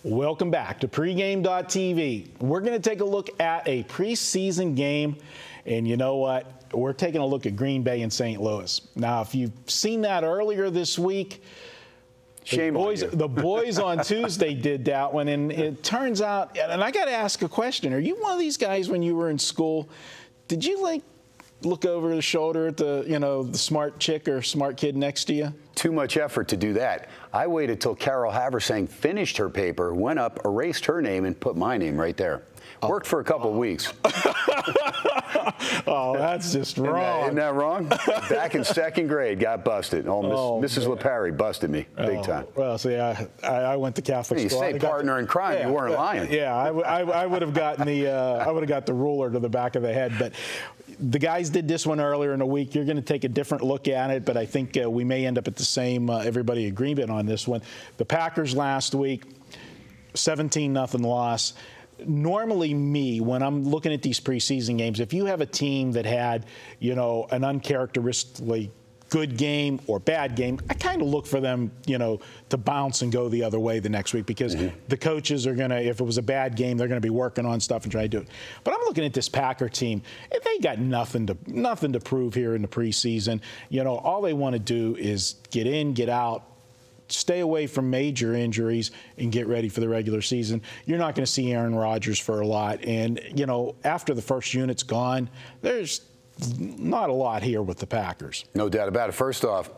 Welcome back to pregame.tv. We're going to take a look at a preseason game, and you know what? We're taking a look at Green Bay and St. Louis. Now, if you've seen that earlier this week, Shame on you. The boys on Tuesday did that one, and it turns out, and I got to ask a question. Are you one of these guys when you were in school, did you look over the shoulder at the smart chick or smart kid next to you? Too much effort to do that. I waited till Carol Haversang finished her paper, went up, erased her name, and put my name right there. Worked for a couple of weeks. Oh, that's just wrong. Isn't that wrong? Back in second grade, got busted. Mrs. LaParry busted me big time. Well, see, I went to Catholic school. You say partner in crime. Yeah, you weren't lying. Yeah, I would have gotten the ruler to the back of the head. But the guys did this one earlier in the week. You're going to take a different look at it, but I think we may end up at the same everybody agreement on this one. The Packers last week, 17-0 loss. Normally when I'm looking at these preseason games, if you have a team that had, an uncharacteristically good game or bad game, I kind of look for them, to bounce and go the other way the next week because the coaches are going to, if it was a bad game, they're going to be working on stuff and try to do it. But I'm looking at this Packer team. They got nothing to prove here in the preseason. All they want to do is get in, get out, stay away from major injuries and get ready for the regular season. You're not going to see Aaron Rodgers for a lot. And, after the first unit's gone, there's not a lot here with the Packers. No doubt about it. First off,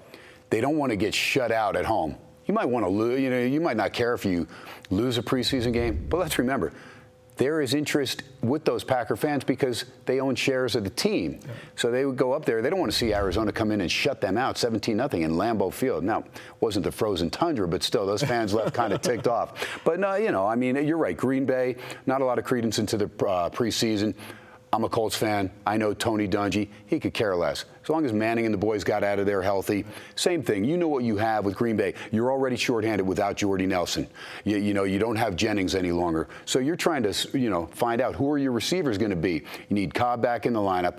they don't want to get shut out at home. You might want to lose. You might not care if you lose a preseason game. But let's remember, there is interest with those Packer fans because they own shares of the team. Yeah. So they would go up there. They don't want to see Arizona come in and shut them out 17-0 in Lambeau Field. Now, it wasn't the frozen tundra, but still, those fans left kind of ticked off. But, no, you're right. Green Bay, not a lot of credence into the preseason. I'm a Colts fan. I know Tony Dungy. He could care less. As long as Manning and the boys got out of there healthy. Same thing. You know what you have with Green Bay. You're already shorthanded without Jordy Nelson. You don't have Jennings any longer. So you're trying to, find out who are your receivers going to be. You need Cobb back in the lineup.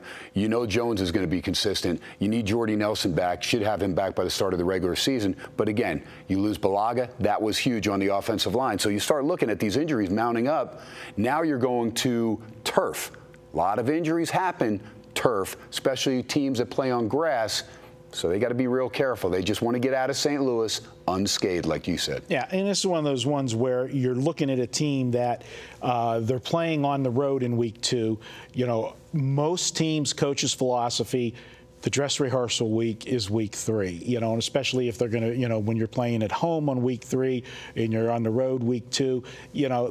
Jones is going to be consistent. You need Jordy Nelson back. Should have him back by the start of the regular season. But again, you lose Balaga. That was huge on the offensive line. So you start looking at these injuries mounting up. Now you're going to turf. A lot of injuries happen, turf, especially teams that play on grass. So they got to be real careful. They just want to get out of St. Louis unscathed, like you said. Yeah, and this is one of those ones where you're looking at a team that they're playing on the road in week 2. Most teams' coaches' philosophy, the dress rehearsal week is week 3, and especially if they're going to, when you're playing at home on week 3 and you're on the road week 2,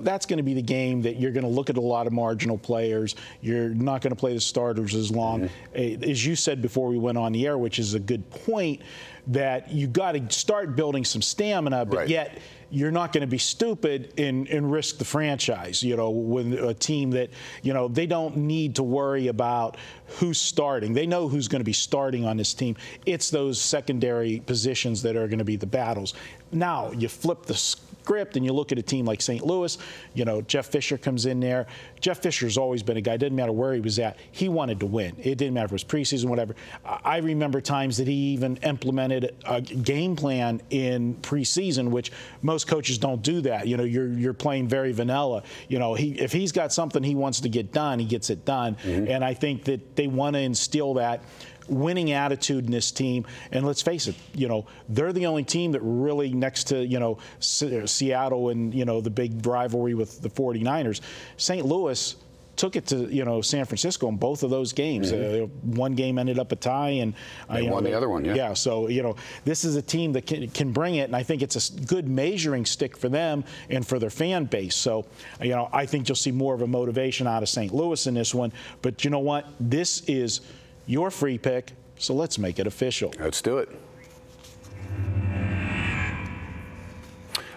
that's going to be the game that you're going to look at a lot of marginal players. You're not going to play the starters as long. As you said before we went on the air, which is a good point, that you got to start building some stamina, but yet you're not going to be stupid and risk the franchise, with a team that, they don't need to worry about who's starting. They know who's going to be starting on this team. It's those secondary positions that are going to be the battles. Now, you flip the script and you look at a team like St. Louis, Jeff Fisher comes in there. Jeff Fisher's always been a guy, didn't matter where he was at, he wanted to win. It didn't matter if it was preseason, whatever. I remember times that he even implemented a game plan in preseason, which most coaches don't do that. You're playing very vanilla. If he's got something he wants to get done, he gets it done. And I think that they want to instill that winning attitude in this team. And let's face it, they're the only team that really, next to, Seattle and, the big rivalry with the 49ers, St. Louis took it to, San Francisco in both of those games. One game ended up a tie, and they won the other one. Yeah. So this is a team that can bring it, and I think it's a good measuring stick for them and for their fan base. So I think you'll see more of a motivation out of St. Louis in this one. But you know what? This is your free pick, so let's make it official. Let's do it.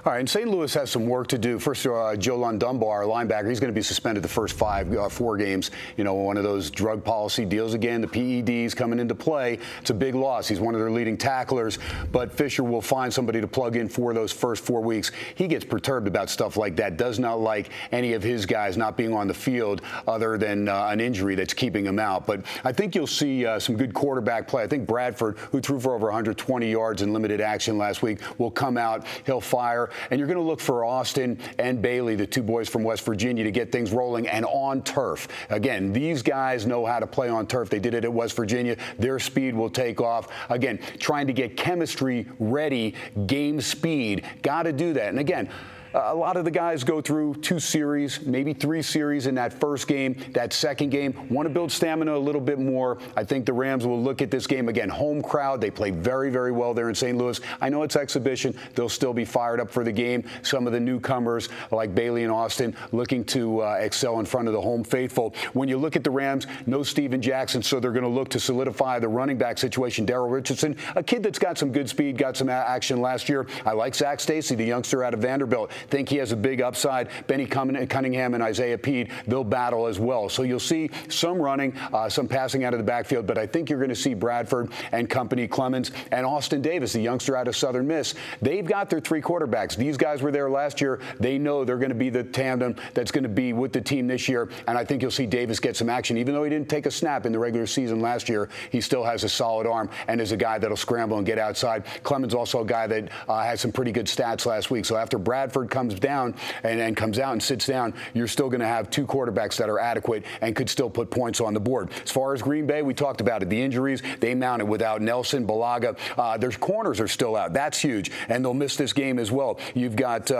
All right, and St. Louis has some work to do. First, Joe Dunbar, linebacker, he's going to be suspended the first 4 games. You know, one of those drug policy deals again, the PEDs coming into play. It's a big loss. He's one of their leading tacklers, but Fisher will find somebody to plug in for those first 4 weeks. He gets perturbed about stuff like that, does not like any of his guys not being on the field other than an injury that's keeping him out. But I think you'll see some good quarterback play. I think Bradford, who threw for over 120 yards in limited action last week, will come out. He'll fire. And you're going to look for Austin and Bailey, the 2 boys from West Virginia, to get things rolling and on turf. Again, these guys know how to play on turf. They did it at West Virginia. Their speed will take off. Again, trying to get chemistry ready, game speed. Got to do that. And again, a lot of the guys go through 2 series, maybe 3 series in that first game. That second game, want to build stamina a little bit more. I think the Rams will look at this game again. Home crowd, they played very, very well there in St. Louis. I know it's exhibition. They'll still be fired up for the game. Some of the newcomers like Bailey and Austin looking to excel in front of the home faithful. When you look at the Rams, no Steven Jackson, so they're going to look to solidify the running back situation. Darrell Richardson, a kid that's got some good speed, got some action last year. I like Zach Stacy, the youngster out of Vanderbilt. Think he has a big upside. Benny Cunningham and Isaiah Peed, they'll battle as well. So you'll see some running, some passing out of the backfield, but I think you're going to see Bradford and company, Clemens and Austin Davis, the youngster out of Southern Miss. They've got their 3 quarterbacks. These guys were there last year. They know they're going to be the tandem that's going to be with the team this year, and I think you'll see Davis get some action. Even though he didn't take a snap in the regular season last year, he still has a solid arm and is a guy that'll scramble and get outside. Clemens also a guy that had some pretty good stats last week. So after Bradford comes down and comes out and sits down, you're still going to have 2 quarterbacks that are adequate and could still put points on the board. As far as Green Bay, we talked about it. The injuries, they mounted without Nelson, Balaga. Their corners are still out. That's huge, and they'll miss this game as well. You've got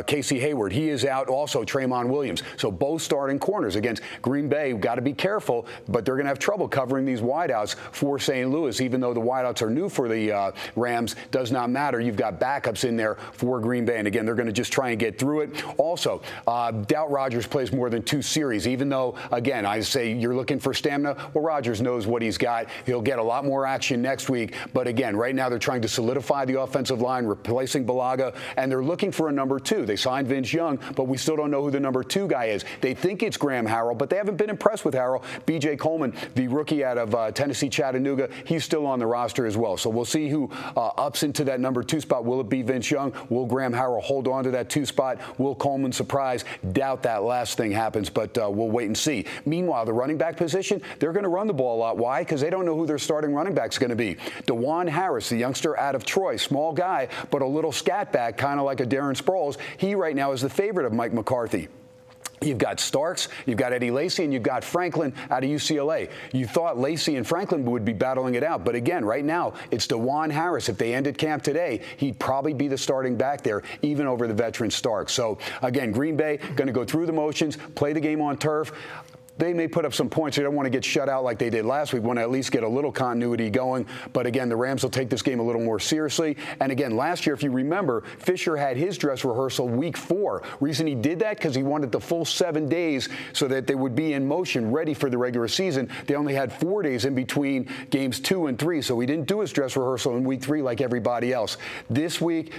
Casey Hayward. He is out also, Traymon Williams. So both starting corners against Green Bay. You've got to be careful, but they're going to have trouble covering these wideouts for St. Louis. Even though the wideouts are new for the Rams, does not matter. You've got backups in there for Green Bay, and again, they're going to just try and get through it. Also, doubt Rodgers plays more than 2 series, even though, again, I say you're looking for stamina. Well, Rodgers knows what he's got. He'll get a lot more action next week. But again, right now they're trying to solidify the offensive line, replacing Balaga, and they're looking for a number 2. They signed Vince Young, but we still don't know who the number 2 guy is. They think it's Graham Harrell, but they haven't been impressed with Harrell. B.J. Coleman, the rookie out of Tennessee Chattanooga, he's still on the roster as well. So we'll see who ups into that number 2 spot. Will it be Vince Young? Will Graham Harrell hold on to that 2 spot? Will Coleman surprise? Doubt that last thing happens, but we'll wait and see. Meanwhile, the running back position, they're going to run the ball a lot. Why? Because they don't know who their starting running back's going to be. DeJuan Harris, the youngster out of Troy, small guy, but a little scat back, kind of like a Darren Sproles. He right now is the favorite of Mike McCarthy. You've got Starks, you've got Eddie Lacy, and you've got Franklin out of UCLA. You thought Lacy and Franklin would be battling it out. But again, right now, it's DeJuan Harris. If they ended camp today, he'd probably be the starting back there, even over the veteran Starks. So, again, Green Bay going to go through the motions, play the game on turf. They may put up some points. They don't want to get shut out like they did last week. Want to at least get a little continuity going. But again, the Rams will take this game a little more seriously. And again, last year, if you remember, Fisher had his dress rehearsal week 4. Reason he did that, because he wanted the full 7 days so that they would be in motion, ready for the regular season. They only had 4 days in between games 2 and 3. So he didn't do his dress rehearsal in week 3 like everybody else. This week,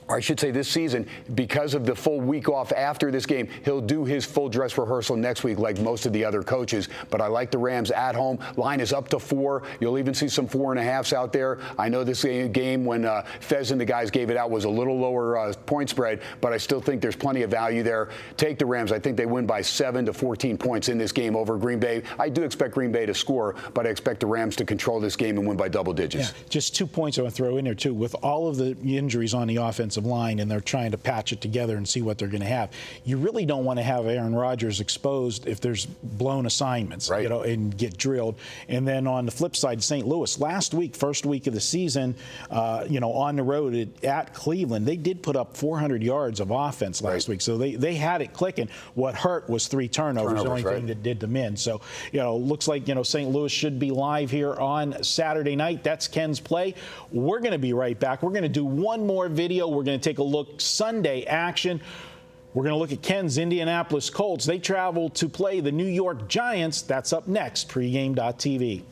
or I should say this season, because of the full week off after this game, he'll do his full dress rehearsal next week like most of the other coaches. But I like the Rams at home. Line is up to 4. You'll even see some 4.5s out there. I know this game when Fez and the guys gave it out was a little lower point spread, but I still think there's plenty of value there. Take the Rams. I think they win by 7 to 14 points in this game over Green Bay. I do expect Green Bay to score, but I expect the Rams to control this game and win by double digits. Yeah, just 2 points I want to throw in there, too. With all of the injuries on the offensive line, and they're trying to patch it together and see what they're going to have. You really don't want to have Aaron Rodgers exposed if there's blown assignments, right, and get drilled. And then on the flip side, St. Louis, last week, first week of the season, on the road at Cleveland, they did put up 400 yards of offense last week. So they had it clicking. What hurt was 3 turnovers, the only thing that did them in. So, looks like, St. Louis should be live here on Saturday night. That's Ken's play. We're going to be right back. We're going to do one more video. We're going to take a look Sunday action. We're going to look at Ken's Indianapolis Colts. They travel to play the New York Giants. That's up next, pregame.tv.